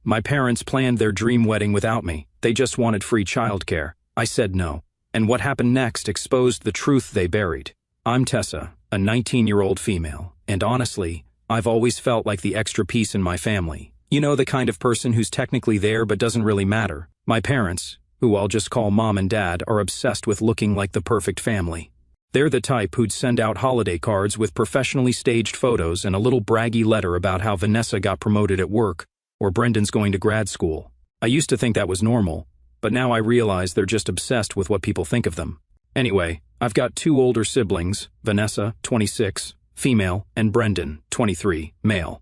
My parents planned their dream wedding without me. They just wanted free childcare. I said no. And what happened next exposed the truth they buried. I'm Tessa, a 19-year-old female, and honestly, I've always felt like the extra piece in my family. You know, the kind of person who's technically there but doesn't really matter. My parents, who I'll just call Mom and Dad, are obsessed with looking like the perfect family. They're the type who'd send out holiday cards with professionally staged photos and a little braggy letter about how Vanessa got promoted at work or Brendan's going to grad school. I used to think that was normal, but now I realize they're just obsessed with what people think of them. Anyway, I've got two older siblings, Vanessa, 26, female, and Brendan, 23, male.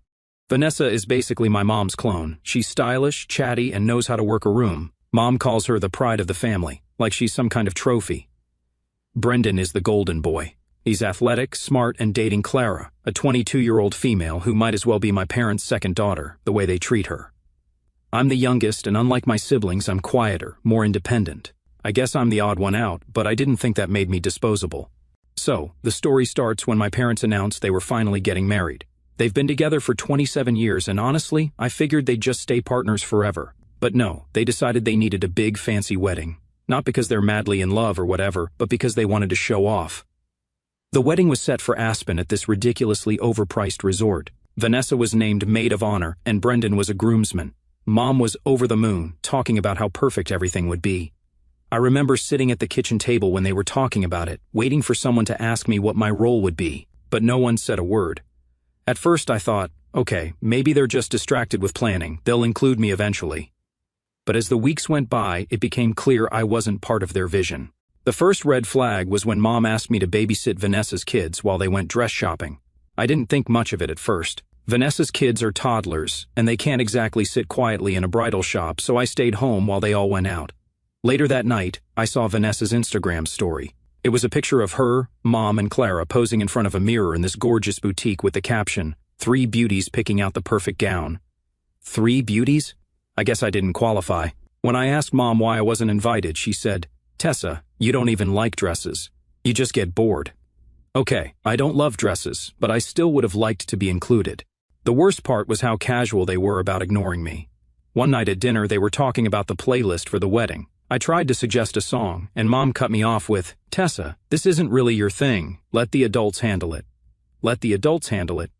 Vanessa is basically my mom's clone. She's stylish, chatty, and knows how to work a room. Mom calls her the pride of the family, like she's some kind of trophy. Brendan is the golden boy. He's athletic, smart, and dating Clara, a 22-year-old female who might as well be my parents' second daughter, the way they treat her. I'm the youngest, and unlike my siblings, I'm quieter, more independent. I guess I'm the odd one out, but I didn't think that made me disposable. So, the story starts when my parents announced they were finally getting married. They've been together for 27 years, and honestly, I figured they'd just stay partners forever. But no, they decided they needed a big, fancy wedding. Not because they're madly in love or whatever, but because they wanted to show off. The wedding was set for Aspen at this ridiculously overpriced resort. Vanessa was named maid of honor, and Brendan was a groomsman. Mom was over the moon, talking about how perfect everything would be. I remember sitting at the kitchen table when they were talking about it, waiting for someone to ask me what my role would be, but no one said a word. At first I thought, okay, maybe they're just distracted with planning, they'll include me eventually. But as the weeks went by, it became clear I wasn't part of their vision. The first red flag was when Mom asked me to babysit Vanessa's kids while they went dress shopping. I didn't think much of it at first. Vanessa's kids are toddlers, and they can't exactly sit quietly in a bridal shop, so I stayed home while they all went out. Later that night, I saw Vanessa's Instagram story. It was a picture of her, Mom, and Clara posing in front of a mirror in this gorgeous boutique with the caption, "3 beauties picking out the perfect gown." 3 beauties? I guess I didn't qualify. When I asked Mom why I wasn't invited, she said, "Tessa, you don't even like dresses. You just get bored." Okay, I don't love dresses, but I still would have liked to be included. The worst part was how casual they were about ignoring me. One night at dinner, they were talking about the playlist for the wedding. I tried to suggest a song, and Mom cut me off with, "Tessa, this isn't really your thing. Let the adults handle it." Let the adults handle it?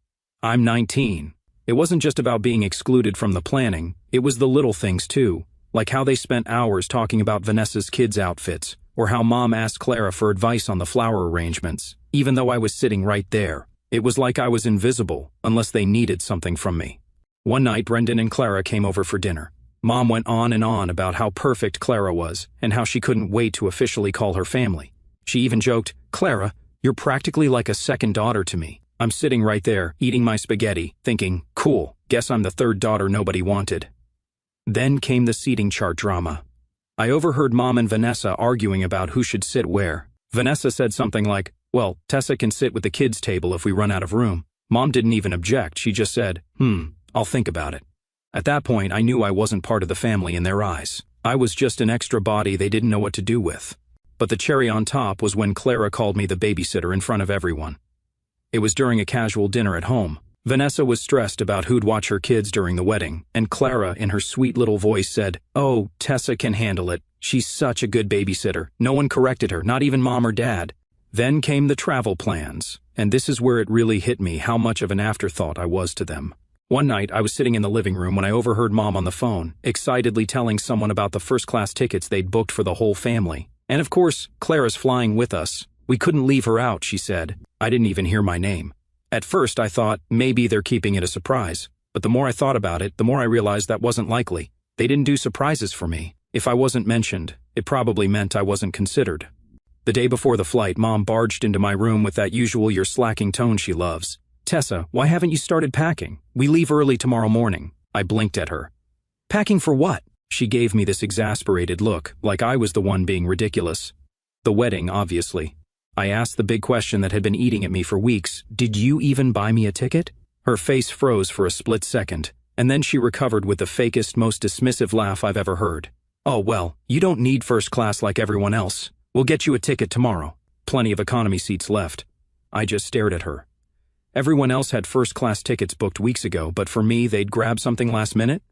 I'm 19. It wasn't just about being excluded from the planning, it was the little things too, like how they spent hours talking about Vanessa's kids' outfits, or how Mom asked Clara for advice on the flower arrangements, even though I was sitting right there. It was like I was invisible, unless they needed something from me. One night, Brendan and Clara came over for dinner. Mom went on and on about how perfect Clara was, and how she couldn't wait to officially call her family. She even joked, "Clara, you're practically like a second daughter to me." I'm sitting right there, eating my spaghetti, thinking, cool, guess I'm the third daughter nobody wanted. Then came the seating chart drama. I overheard Mom and Vanessa arguing about who should sit where. Vanessa said something like, "Well, Tessa can sit with the kids' table if we run out of room." Mom didn't even object, she just said, I'll think about it." At that point, I knew I wasn't part of the family in their eyes. I was just an extra body they didn't know what to do with. But the cherry on top was when Clara called me the babysitter in front of everyone. It was during a casual dinner at home. Vanessa was stressed about who'd watch her kids during the wedding, and Clara, in her sweet little voice, said, "Oh, Tessa can handle it. She's such a good babysitter." No one corrected her, not even Mom or Dad. Then came the travel plans, and this is where it really hit me how much of an afterthought I was to them. One night, I was sitting in the living room when I overheard Mom on the phone, excitedly telling someone about the first-class tickets they'd booked for the whole family. And of course, Clara's flying with us. We couldn't leave her out, she said. I didn't even hear my name. At first, I thought maybe they're keeping it a surprise. But the more I thought about it, the more I realized that wasn't likely. They didn't do surprises for me. If I wasn't mentioned, it probably meant I wasn't considered. The day before the flight, Mom barged into my room with that usual "you're slacking" tone she loves. "Tessa, why haven't you started packing? We leave early tomorrow morning." I blinked at her. "Packing for what?" She gave me this exasperated look, like I was the one being ridiculous. "The wedding, obviously." I asked the big question that had been eating at me for weeks. "Did you even buy me a ticket?" Her face froze for a split second, and then she recovered with the fakest, most dismissive laugh I've ever heard. "Oh, well, you don't need first class like everyone else. We'll get you a ticket tomorrow. Plenty of economy seats left." I just stared at her. Everyone else had first-class tickets booked weeks ago, but for me, they'd grab something last minute?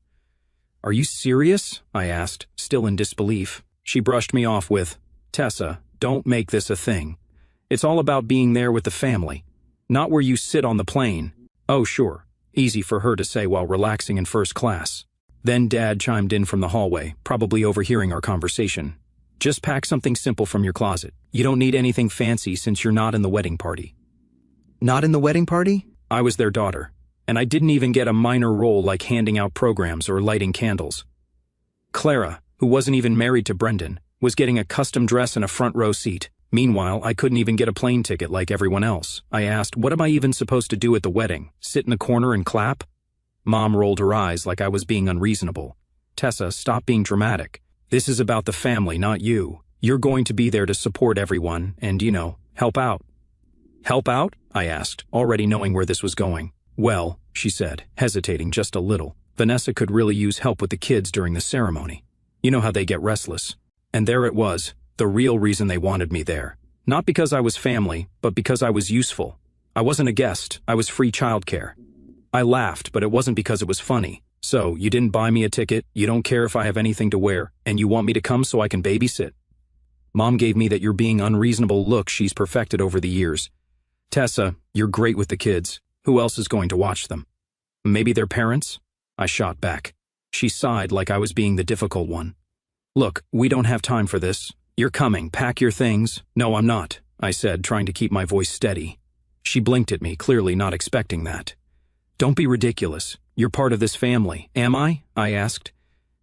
Are you serious? I asked, still in disbelief. She brushed me off with, Tessa, don't make this a thing. It's all about being there with the family, not where you sit on the plane. Oh, sure. Easy for her to say while relaxing in first class. Then Dad chimed in from the hallway, probably overhearing our conversation. Just pack something simple from your closet. You don't need anything fancy since you're not in the wedding party. Not in the wedding party? I was their daughter, and I didn't even get a minor role like handing out programs or lighting candles. Clara, who wasn't even married to Brendan, was getting a custom dress and a front row seat. Meanwhile, I couldn't even get a plane ticket like everyone else. I asked, what am I even supposed to do at the wedding? Sit in the corner and clap? Mom rolled her eyes like I was being unreasonable. Tessa, stop being dramatic. This is about the family, not you. You're going to be there to support everyone and, help out. Help out? I asked, already knowing where this was going. Well, she said, hesitating just a little, Vanessa could really use help with the kids during the ceremony. You know how they get restless. And there it was, the real reason they wanted me there. Not because I was family, but because I was useful. I wasn't a guest, I was free childcare. I laughed, but it wasn't because it was funny. So, you didn't buy me a ticket, you don't care if I have anything to wear, and you want me to come so I can babysit? Mom gave me that you're being unreasonable look she's perfected over the years. Tessa, you're great with the kids. Who else is going to watch them? Maybe their parents? I shot back. She sighed like I was being the difficult one. Look, we don't have time for this. You're coming, pack your things. No, I'm not, I said, trying to keep my voice steady. She blinked at me, clearly not expecting that. Don't be ridiculous. You're part of this family. Am I? I asked.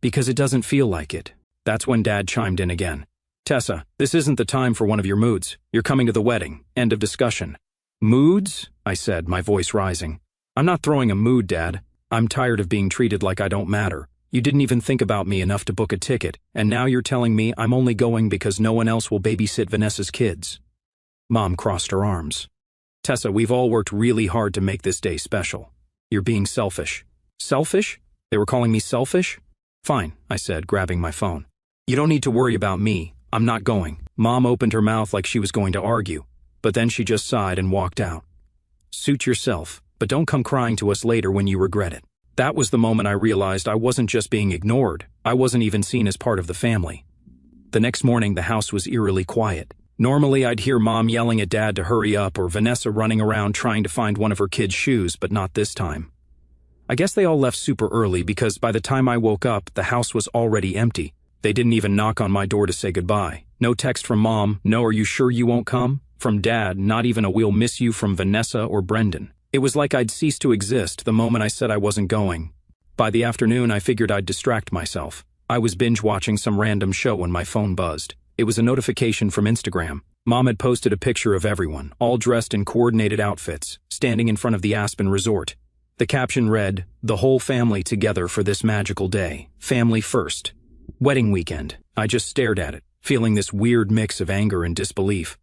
Because it doesn't feel like it. That's when Dad chimed in again. Tessa, this isn't the time for one of your moods. You're coming to the wedding. End of discussion. Moods? I said, my voice rising. I'm not throwing a mood, Dad. I'm tired of being treated like I don't matter. You didn't even think about me enough to book a ticket, and now you're telling me I'm only going because no one else will babysit Vanessa's kids. Mom crossed her arms. Tessa, we've all worked really hard to make this day special. You're being selfish. Selfish? They were calling me selfish? Fine, I said, grabbing my phone. You don't need to worry about me. I'm not going. Mom opened her mouth like she was going to argue, but then she just sighed and walked out. Suit yourself, but don't come crying to us later when you regret it. That was the moment I realized I wasn't just being ignored, I wasn't even seen as part of the family. The next morning, the house was eerily quiet. Normally, I'd hear Mom yelling at Dad to hurry up or Vanessa running around trying to find one of her kids' shoes, but not this time. I guess they all left super early because by the time I woke up, the house was already empty. They didn't even knock on my door to say goodbye. No text from Mom, no "Are you sure you won't come?" From Dad, not even a "We'll miss you" from Vanessa or Brendan. It was like I'd ceased to exist the moment I said I wasn't going. By the afternoon, I figured I'd distract myself. I was binge-watching some random show when my phone buzzed. It was a notification from Instagram. Mom had posted a picture of everyone, all dressed in coordinated outfits, standing in front of the Aspen Resort. The caption read, "The whole family together for this magical day. Family first. Wedding weekend." I just stared at it, feeling this weird mix of anger and disbelief.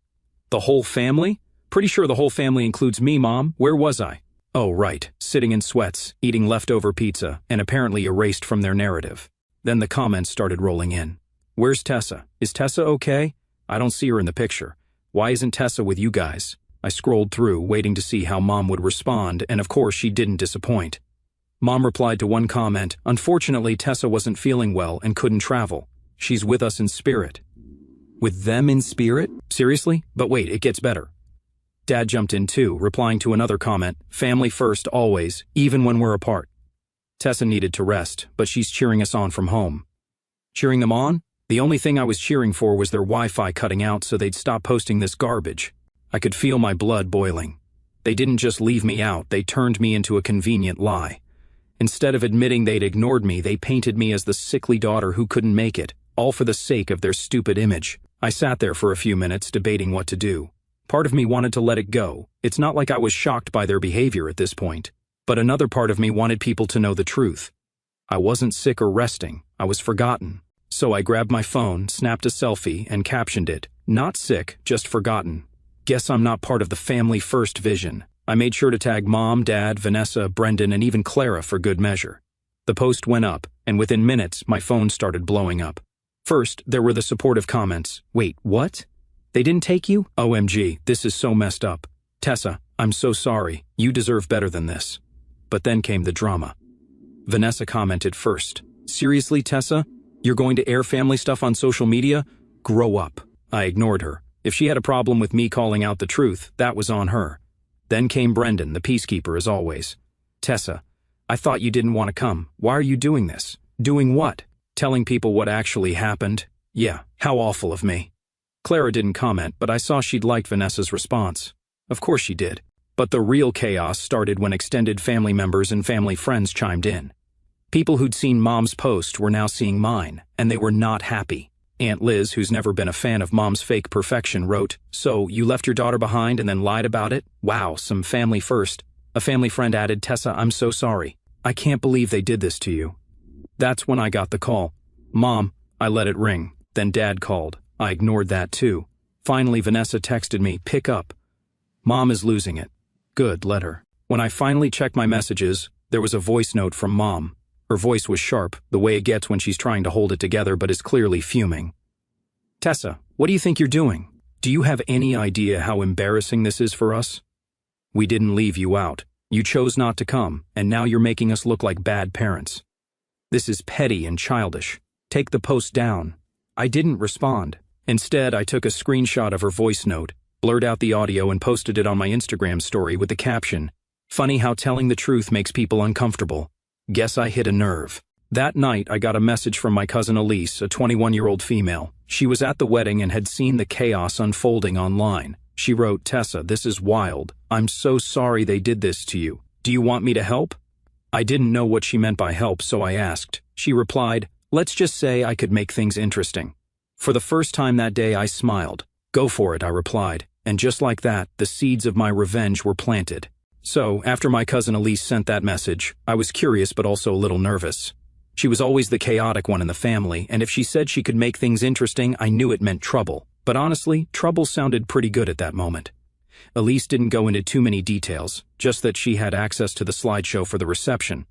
The whole family? Pretty sure the whole family includes me, Mom. Where was I? Oh, right, sitting in sweats, eating leftover pizza, and apparently erased from their narrative. Then the comments started rolling in. Where's Tessa? Is Tessa okay? I don't see her in the picture. Why isn't Tessa with you guys? I scrolled through, waiting to see how Mom would respond, and of course she didn't disappoint. Mom replied to one comment, "Unfortunately, Tessa wasn't feeling well and couldn't travel. She's with us in spirit." With them in spirit? Seriously? But wait, it gets better. Dad jumped in too, replying to another comment, "Family first always, even when we're apart." Tessa needed to rest, but she's cheering us on from home. Cheering them on? The only thing I was cheering for was their Wi-Fi cutting out so they'd stop posting this garbage. I could feel my blood boiling. They didn't just leave me out, they turned me into a convenient lie. Instead of admitting they'd ignored me, they painted me as the sickly daughter who couldn't make it, all for the sake of their stupid image. I sat there for a few minutes debating what to do. Part of me wanted to let it go. It's not like I was shocked by their behavior at this point. But another part of me wanted people to know the truth. I wasn't sick or resting, I was forgotten. So I grabbed my phone, snapped a selfie, and captioned it, "Not sick, just forgotten. Guess I'm not part of the family first vision." I made sure to tag Mom, Dad, Vanessa, Brendan, and even Clara for good measure. The post went up, and within minutes, my phone started blowing up. First, there were the supportive comments. Wait, what? They didn't take you? OMG, this is so messed up. Tessa, I'm so sorry. You deserve better than this. But then came the drama. Vanessa commented first. Seriously, Tessa? You're going to air family stuff on social media? Grow up. I ignored her. If she had a problem with me calling out the truth, that was on her. Then came Brendan, the peacekeeper as always. Tessa, I thought you didn't want to come. Why are you doing this? Doing what? Telling people what actually happened? Yeah, how awful of me. Clara didn't comment, but I saw she'd liked Vanessa's response. Of course she did. But the real chaos started when extended family members and family friends chimed in. People who'd seen Mom's post were now seeing mine, and they were not happy. Aunt Liz, who's never been a fan of Mom's fake perfection, wrote, "So, you left your daughter behind and then lied about it? Wow, some family first." A family friend added, "Tessa, I'm so sorry. I can't believe they did this to you." That's when I got the call. Mom, I let it ring. Then Dad called. I ignored that too. Finally, Vanessa texted me, "Pick up. Mom is losing it." Good, let her. When I finally checked my messages, there was a voice note from Mom. Her voice was sharp, the way it gets when she's trying to hold it together but is clearly fuming. "Tessa, what do you think you're doing? Do you have any idea how embarrassing this is for us? We didn't leave you out. You chose not to come, and now you're making us look like bad parents. This is petty and childish. Take the post down." I didn't respond. Instead, I took a screenshot of her voice note, blurred out the audio and posted it on my Instagram story with the caption, "Funny how telling the truth makes people uncomfortable. Guess I hit a nerve." That night, I got a message from my cousin Elise, a 21-year-old female. She was at the wedding and had seen the chaos unfolding online. She wrote, "Tessa, this is wild. I'm so sorry they did this to you. Do you want me to help?" I didn't know what she meant by help, so I asked. She replied, "Let's just say I could make things interesting." For the first time that day, I smiled. "Go for it," I replied. And just like that, the seeds of my revenge were planted. So, after my cousin Elise sent that message, I was curious but also a little nervous. She was always the chaotic one in the family, and if she said she could make things interesting, I knew it meant trouble. But honestly, trouble sounded pretty good at that moment. Elise didn't go into too many details, just that she had access to the slideshow for the reception.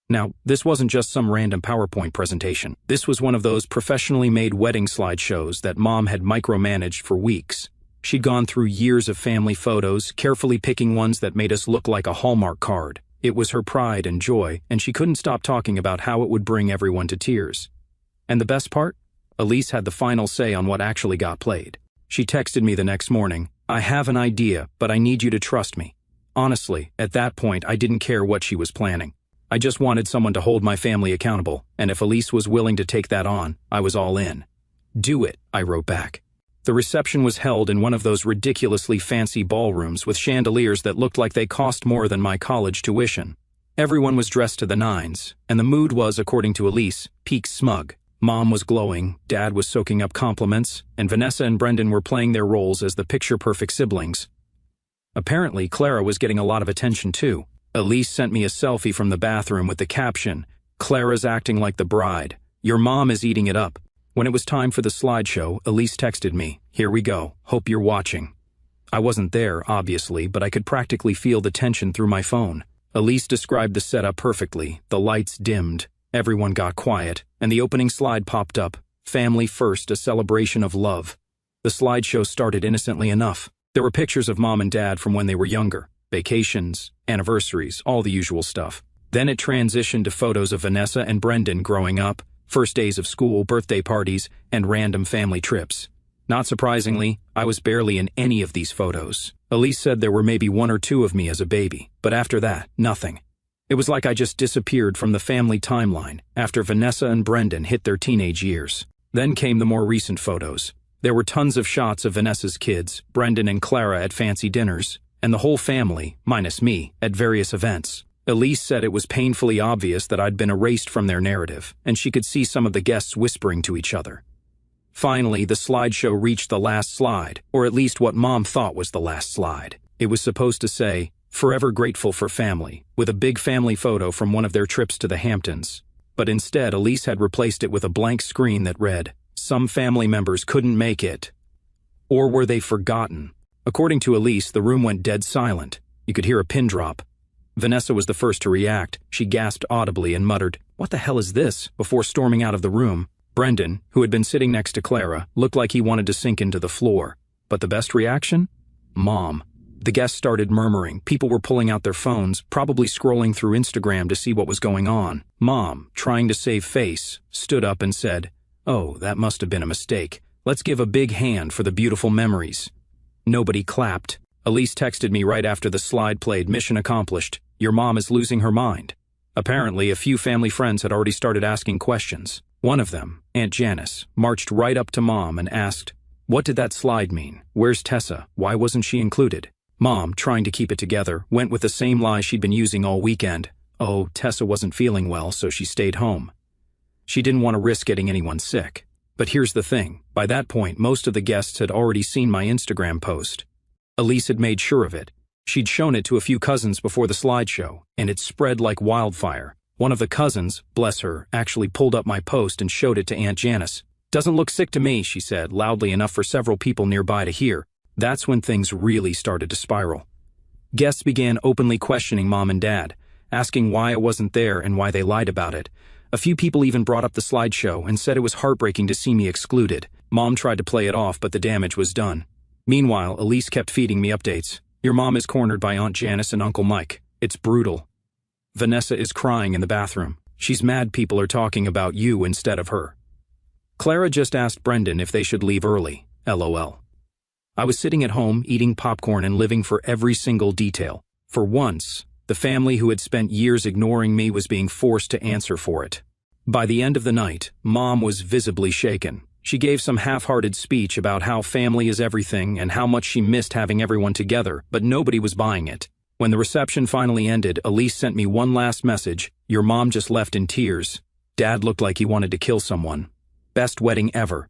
Now, this wasn't just some random PowerPoint presentation. This was one of those professionally made wedding slideshows that Mom had micromanaged for weeks. She'd gone through years of family photos, carefully picking ones that made us look like a Hallmark card. It was her pride and joy, and she couldn't stop talking about how it would bring everyone to tears. And the best part? Elise had the final say on what actually got played. She texted me the next morning, "I have an idea, but I need you to trust me." Honestly, at that point, I didn't care what she was planning. I just wanted someone to hold my family accountable, and if Elise was willing to take that on, I was all in. "Do it," I wrote back. The reception was held in one of those ridiculously fancy ballrooms with chandeliers that looked like they cost more than my college tuition. Everyone was dressed to the nines, and the mood was, according to Elise, peak smug. Mom was glowing, Dad was soaking up compliments, and Vanessa and Brendan were playing their roles as the picture-perfect siblings. Apparently, Clara was getting a lot of attention too. Elise sent me a selfie from the bathroom with the caption, "Clara's acting like the bride. Your mom is eating it up." When it was time for the slideshow, Elise texted me, "Here we go. Hope you're watching." I wasn't there, obviously, but I could practically feel the tension through my phone. Elise described the setup perfectly. The lights dimmed, everyone got quiet, and the opening slide popped up, "Family First, a celebration of love." The slideshow started innocently enough. There were pictures of Mom and Dad from when they were younger. Vacations, anniversaries, all the usual stuff. Then it transitioned to photos of Vanessa and Brendan growing up, first days of school, birthday parties, and random family trips. Not surprisingly, I was barely in any of these photos. Elise said there were maybe one or two of me as a baby, but after that, nothing. It was like I just disappeared from the family timeline after Vanessa and Brendan hit their teenage years. Then came the more recent photos. There were tons of shots of Vanessa's kids, Brendan and Clara at fancy dinners, and the whole family, minus me, at various events. Elise said it was painfully obvious that I'd been erased from their narrative, and she could see some of the guests whispering to each other. Finally, the slideshow reached the last slide, or at least what Mom thought was the last slide. It was supposed to say, "Forever grateful for family," with a big family photo from one of their trips to the Hamptons. But instead, Elise had replaced it with a blank screen that read, "Some family members couldn't make it." Or were they forgotten? According to Elise, the room went dead silent. You could hear a pin drop. Vanessa was the first to react. She gasped audibly and muttered, "What the hell is this?" before storming out of the room. Brendan, who had been sitting next to Clara, looked like he wanted to sink into the floor. But the best reaction? Mom. The guests started murmuring. People were pulling out their phones, probably scrolling through Instagram to see what was going on. Mom, trying to save face, stood up and said, "Oh, that must have been a mistake. Let's give a big hand for the beautiful memories." Nobody clapped. Elise texted me right after the slide played, "Mission accomplished. Your mom is losing her mind." Apparently, a few family friends had already started asking questions. One of them, Aunt Janice, marched right up to Mom and asked, "What did that slide mean? Where's Tessa? Why wasn't she included?" Mom, trying to keep it together, went with the same lie she'd been using all weekend. Oh, Tessa wasn't feeling well, so she stayed home. She didn't want to risk getting anyone sick. But here's the thing, by that point most of the guests had already seen my Instagram post. Elise had made sure of it. She'd shown it to a few cousins before the slideshow, and it spread like wildfire. One of the cousins, bless her, actually pulled up my post and showed it to Aunt Janice. "Doesn't look sick to me," she said, loudly enough for several people nearby to hear. That's when things really started to spiral. Guests began openly questioning Mom and Dad, asking why I wasn't there and why they lied about it. A few people even brought up the slideshow and said it was heartbreaking to see me excluded. Mom tried to play it off, but the damage was done. Meanwhile, Elise kept feeding me updates. "Your mom is cornered by Aunt Janice and Uncle Mike. It's brutal. Vanessa is crying in the bathroom. She's mad people are talking about you instead of her. Clara just asked Brendan if they should leave early. LOL." I was sitting at home, eating popcorn and living for every single detail. For once, the family who had spent years ignoring me was being forced to answer for it. By the end of the night, Mom was visibly shaken. She gave some half-hearted speech about how family is everything and how much she missed having everyone together, but nobody was buying it. When the reception finally ended, Elise sent me one last message. "Your mom just left in tears. Dad looked like he wanted to kill someone. Best wedding ever."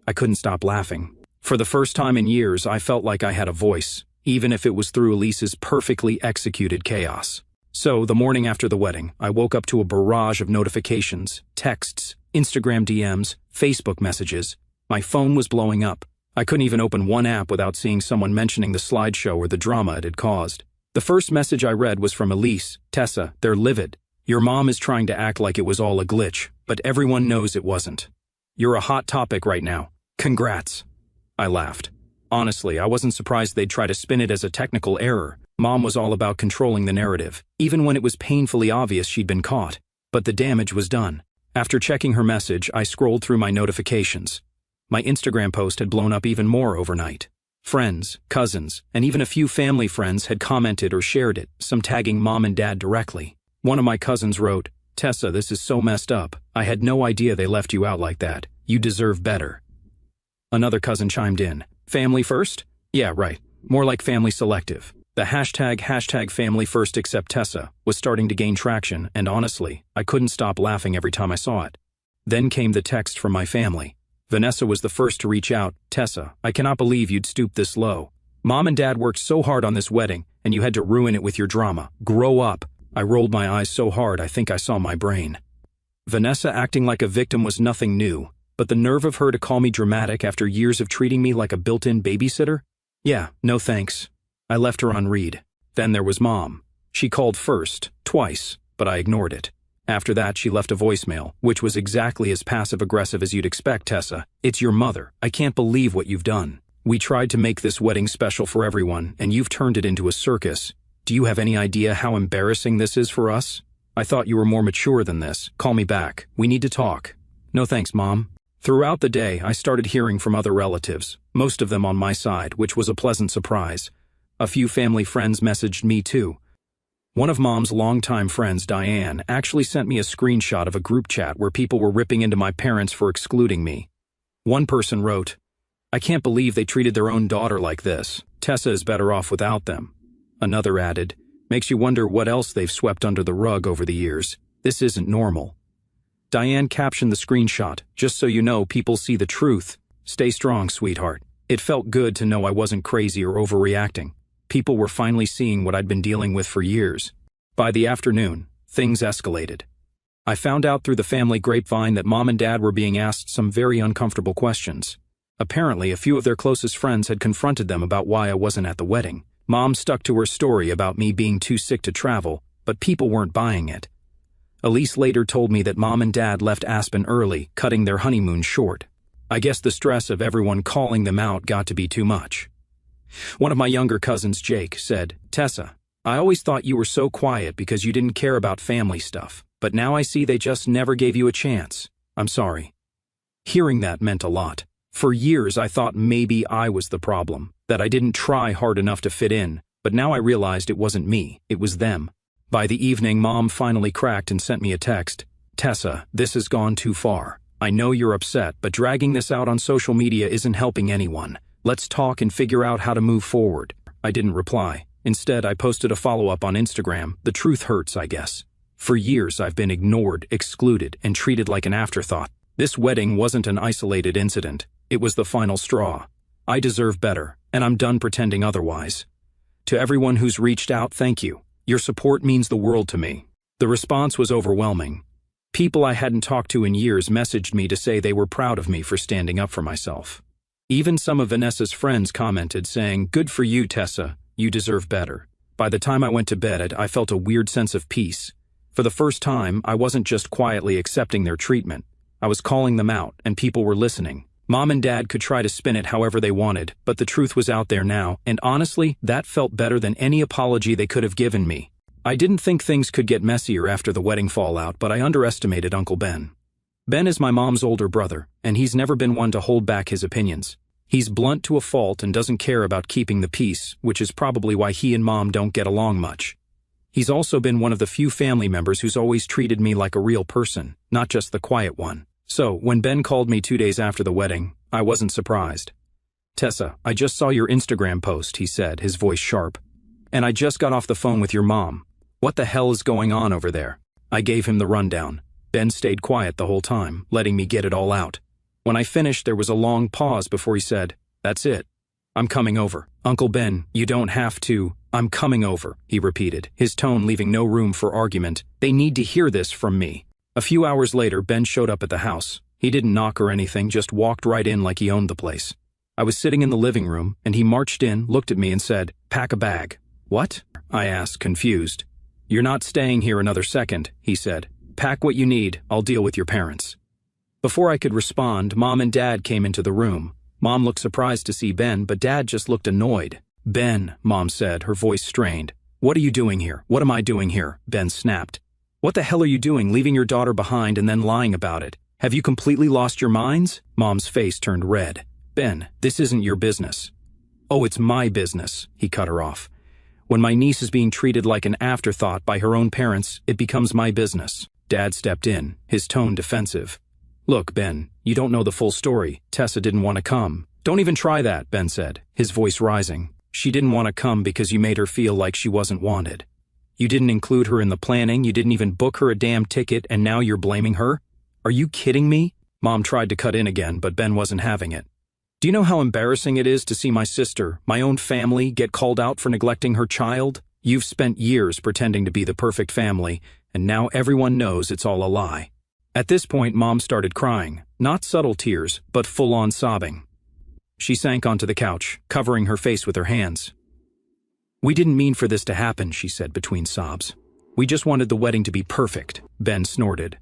I couldn't stop laughing. For the first time in years, I felt like I had a voice, even if it was through Elise's perfectly executed chaos. So, the morning after the wedding, I woke up to a barrage of notifications, texts, Instagram DMs, Facebook messages. My phone was blowing up. I couldn't even open one app without seeing someone mentioning the slideshow or the drama it had caused. The first message I read was from Elise. "Tessa, they're livid. Your mom is trying to act like it was all a glitch, but everyone knows it wasn't. You're a hot topic right now. Congrats." I laughed. Honestly, I wasn't surprised they'd try to spin it as a technical error. Mom was all about controlling the narrative, even when it was painfully obvious she'd been caught. But the damage was done. After checking her message, I scrolled through my notifications. My Instagram post had blown up even more overnight. Friends, cousins, and even a few family friends had commented or shared it, some tagging Mom and Dad directly. One of my cousins wrote, "Tessa, this is so messed up. I had no idea they left you out like that. You deserve better." Another cousin chimed in, "Family first? Yeah, right. More like family selective." The hashtag family first except Tessa was starting to gain traction, and honestly, I couldn't stop laughing every time I saw it. Then came the text from my family. Vanessa was the first to reach out. "Tessa, I cannot believe you'd stoop this low. Mom and Dad worked so hard on this wedding, and you had to ruin it with your drama. Grow up." I rolled my eyes so hard I think I saw my brain. Vanessa acting like a victim was nothing new. But the nerve of her to call me dramatic after years of treating me like a built-in babysitter? Yeah, no thanks. I left her on read. Then there was Mom. She called first, twice, but I ignored it. After that, she left a voicemail, which was exactly as passive-aggressive as you'd expect, "Tessa. It's your mother. I can't believe what you've done. We tried to make this wedding special for everyone, and you've turned it into a circus. Do you have any idea how embarrassing this is for us? I thought you were more mature than this. Call me back. We need to talk." "No thanks, Mom." Throughout the day, I started hearing from other relatives, most of them on my side, which was a pleasant surprise. A few family friends messaged me too. One of Mom's longtime friends, Diane, actually sent me a screenshot of a group chat where people were ripping into my parents for excluding me. One person wrote, "I can't believe they treated their own daughter like this. Tessa is better off without them." Another added, "Makes you wonder what else they've swept under the rug over the years. This isn't normal." Diane captioned the screenshot, "Just so you know, people see the truth. Stay strong, sweetheart." It felt good to know I wasn't crazy or overreacting. People were finally seeing what I'd been dealing with for years. By the afternoon, things escalated. I found out through the family grapevine that Mom and Dad were being asked some very uncomfortable questions. Apparently, a few of their closest friends had confronted them about why I wasn't at the wedding. Mom stuck to her story about me being too sick to travel, but people weren't buying it. Elise later told me that Mom and Dad left Aspen early, cutting their honeymoon short. I guess the stress of everyone calling them out got to be too much. One of my younger cousins, Jake, said, "Tessa, I always thought you were so quiet because you didn't care about family stuff, but now I see they just never gave you a chance. I'm sorry." Hearing that meant a lot. For years I thought maybe I was the problem, that I didn't try hard enough to fit in, but now I realized it wasn't me, it was them. By the evening, Mom finally cracked and sent me a text. "Tessa, this has gone too far. I know you're upset, but dragging this out on social media isn't helping anyone. Let's talk and figure out how to move forward." I didn't reply. Instead, I posted a follow-up on Instagram. The truth hurts, I guess. For years, I've been ignored, excluded, and treated like an afterthought. This wedding wasn't an isolated incident. It was the final straw. I deserve better, and I'm done pretending otherwise. To everyone who's reached out, thank you. Your support means the world to me. The response was overwhelming. People I hadn't talked to in years messaged me to say they were proud of me for standing up for myself. Even some of Vanessa's friends commented saying, "Good for you, Tessa. You deserve better." By the time I went to bed, I felt a weird sense of peace. For the first time, I wasn't just quietly accepting their treatment. I was calling them out, and people were listening. Mom and Dad could try to spin it however they wanted, but the truth was out there now, and honestly, that felt better than any apology they could have given me. I didn't think things could get messier after the wedding fallout, but I underestimated Uncle Ben. Ben is my mom's older brother, and he's never been one to hold back his opinions. He's blunt to a fault and doesn't care about keeping the peace, which is probably why he and Mom don't get along much. He's also been one of the few family members who's always treated me like a real person, not just the quiet one. So, when Ben called me 2 days after the wedding, I wasn't surprised. "Tessa, I just saw your Instagram post," he said, his voice sharp. "And I just got off the phone with your mom. What the hell is going on over there?" I gave him the rundown. Ben stayed quiet the whole time, letting me get it all out. When I finished, there was a long pause before he said, "That's it. I'm coming over." "Uncle Ben, you don't have to." "I'm coming over," he repeated, his tone leaving no room for argument. "They need to hear this from me." A few hours later, Ben showed up at the house. He didn't knock or anything, just walked right in like he owned the place. I was sitting in the living room, and he marched in, looked at me, and said, "Pack a bag." "What?" I asked, confused. "You're not staying here another second," he said. "Pack what you need. I'll deal with your parents." Before I could respond, Mom and Dad came into the room. Mom looked surprised to see Ben, but Dad just looked annoyed. "Ben," Mom said, her voice strained. "What are you doing here?" "What am I doing here?" Ben snapped. "What the hell are you doing, leaving your daughter behind and then lying about it? Have you completely lost your minds?" Mom's face turned red. "Ben, this isn't your business." "Oh, it's my business," he cut her off. "When my niece is being treated like an afterthought by her own parents, it becomes my business." Dad stepped in, his tone defensive. "Look, Ben, you don't know the full story. Tessa didn't want to come." "Don't even try that," Ben said, his voice rising. "She didn't want to come because you made her feel like she wasn't wanted. You didn't include her in the planning, you didn't even book her a damn ticket, and now you're blaming her? Are you kidding me?" Mom tried to cut in again, but Ben wasn't having it. "Do you know how embarrassing it is to see my sister, my own family, get called out for neglecting her child? You've spent years pretending to be the perfect family, and now everyone knows it's all a lie." At this point, Mom started crying, not subtle tears, but full-on sobbing. She sank onto the couch, covering her face with her hands. "We didn't mean for this to happen," she said between sobs. "We just wanted the wedding to be perfect," Ben snorted.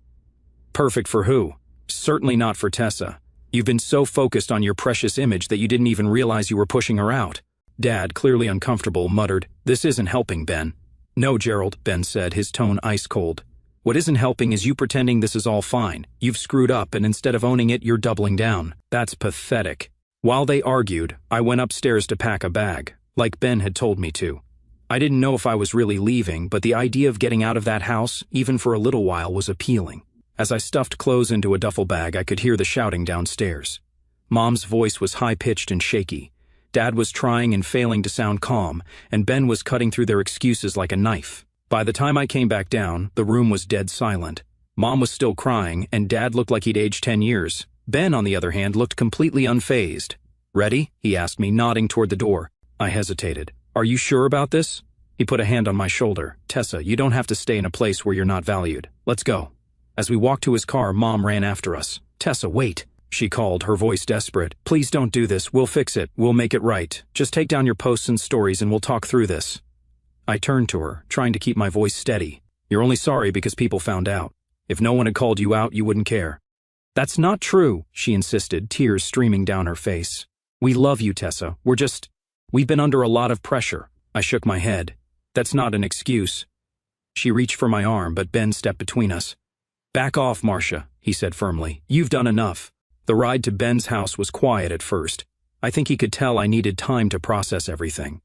"Perfect for who? Certainly not for Tessa. You've been so focused on your precious image that you didn't even realize you were pushing her out." Dad, clearly uncomfortable, muttered, "This isn't helping, Ben." "No, Gerald," Ben said, his tone ice-cold. "What isn't helping is you pretending this is all fine. You've screwed up, and instead of owning it, you're doubling down. That's pathetic." While they argued, I went upstairs to pack a bag, like Ben had told me to. I didn't know if I was really leaving, but the idea of getting out of that house, even for a little while, was appealing. As I stuffed clothes into a duffel bag, I could hear the shouting downstairs. Mom's voice was high-pitched and shaky. Dad was trying and failing to sound calm, and Ben was cutting through their excuses like a knife. By the time I came back down, the room was dead silent. Mom was still crying, and Dad looked like he'd aged 10 years. Ben, on the other hand, looked completely unfazed. "Ready?" he asked me, nodding toward the door. I hesitated. "Are you sure about this?" He put a hand on my shoulder. "Tessa, you don't have to stay in a place where you're not valued. Let's go." As we walked to his car, Mom ran after us. "Tessa, wait," she called, her voice desperate. "Please don't do this. We'll fix it. We'll make it right. Just take down your posts and stories and we'll talk through this." I turned to her, trying to keep my voice steady. "You're only sorry because people found out. If no one had called you out, you wouldn't care." "That's not true," she insisted, tears streaming down her face. "We love you, Tessa. We've been under a lot of pressure. I shook my head. That's not an excuse. She reached for my arm, but Ben stepped between us. Back off, Marcia, he said firmly. You've done enough. The ride to Ben's house was quiet at first. I think he could tell I needed time to process everything.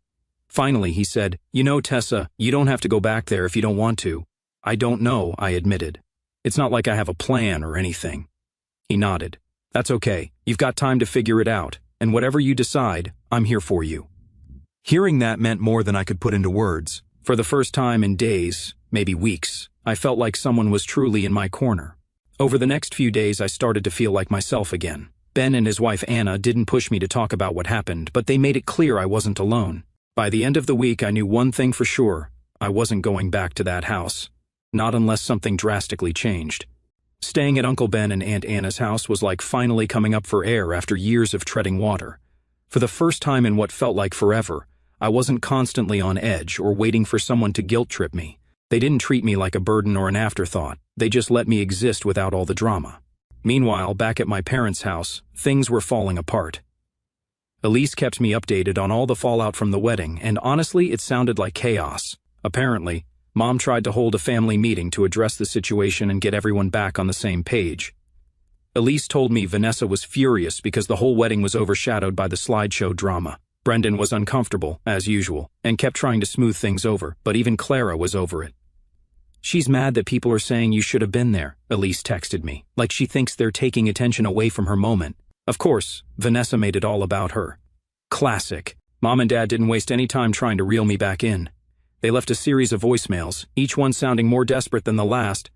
Finally, he said, You know, Tessa, you don't have to go back there if you don't want to. I don't know, I admitted. It's not like I have a plan or anything. He nodded. That's okay. You've got time to figure it out, and whatever you decide, I'm here for you. Hearing that meant more than I could put into words. For the first time in days, maybe weeks, I felt like someone was truly in my corner. Over the next few days, I started to feel like myself again. Ben and his wife Anna didn't push me to talk about what happened, but they made it clear I wasn't alone. By the end of the week, I knew one thing for sure. I wasn't going back to that house. Not unless something drastically changed. Staying at Uncle Ben and Aunt Anna's house was like finally coming up for air after years of treading water. For the first time in what felt like forever, I wasn't constantly on edge or waiting for someone to guilt-trip me. They didn't treat me like a burden or an afterthought. They just let me exist without all the drama. Meanwhile, back at my parents' house, things were falling apart. Elise kept me updated on all the fallout from the wedding, and honestly, it sounded like chaos. Apparently, Mom tried to hold a family meeting to address the situation and get everyone back on the same page. Elise told me Vanessa was furious because the whole wedding was overshadowed by the slideshow drama. Brendan was uncomfortable, as usual, and kept trying to smooth things over, but even Clara was over it. She's mad that people are saying you should have been there, Elise texted me, like she thinks they're taking attention away from her moment. Of course, Vanessa made it all about her. Classic. Mom and Dad didn't waste any time trying to reel me back in. They left a series of voicemails, each one sounding more desperate than the last.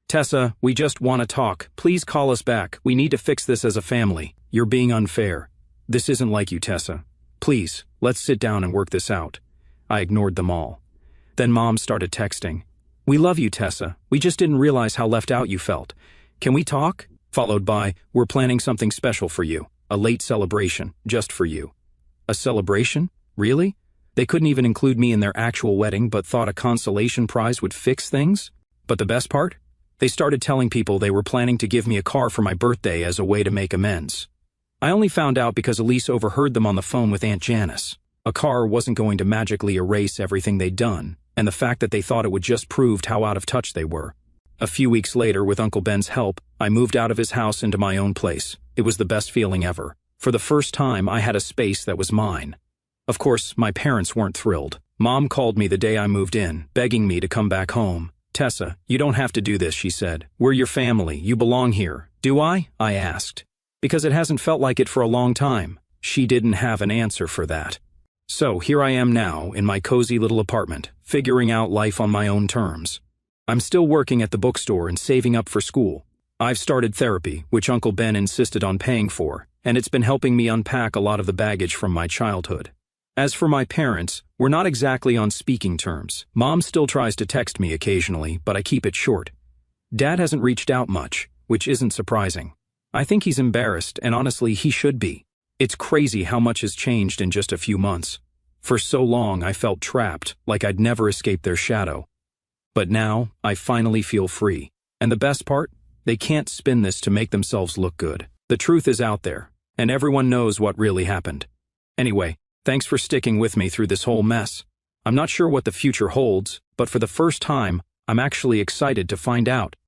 Tessa, we just want to talk. Please call us back. We need to fix this as a family. You're being unfair. This isn't like you, Tessa. Please, let's sit down and work this out. I ignored them all. Then Mom started texting. We love you, Tessa. We just didn't realize how left out you felt. Can we talk? Followed by, we're planning something special for you. A late celebration, just for you. A celebration? Really? They couldn't even include me in their actual wedding but thought a consolation prize would fix things? But the best part? They started telling people they were planning to give me a car for my birthday as a way to make amends. I only found out because Elise overheard them on the phone with Aunt Janice. A car wasn't going to magically erase everything they'd done, and the fact that they thought it would just proved how out of touch they were. A few weeks later, with Uncle Ben's help, I moved out of his house into my own place. It was the best feeling ever. For the first time, I had a space that was mine. Of course, my parents weren't thrilled. Mom called me the day I moved in, begging me to come back home. Tessa, you don't have to do this, she said. We're your family. You belong here. Do I? I asked. Because it hasn't felt like it for a long time. She didn't have an answer for that. So here I am now, in my cozy little apartment, figuring out life on my own terms. I'm still working at the bookstore and saving up for school. I've started therapy, which Uncle Ben insisted on paying for, and it's been helping me unpack a lot of the baggage from my childhood. As for my parents, we're not exactly on speaking terms. Mom still tries to text me occasionally, but I keep it short. Dad hasn't reached out much, which isn't surprising. I think he's embarrassed, and honestly, he should be. It's crazy how much has changed in just a few months. For so long, I felt trapped, like I'd never escape their shadow. But now, I finally feel free. And the best part? They can't spin this to make themselves look good. The truth is out there, and everyone knows what really happened. Anyway, thanks for sticking with me through this whole mess. I'm not sure what the future holds, but for the first time, I'm actually excited to find out.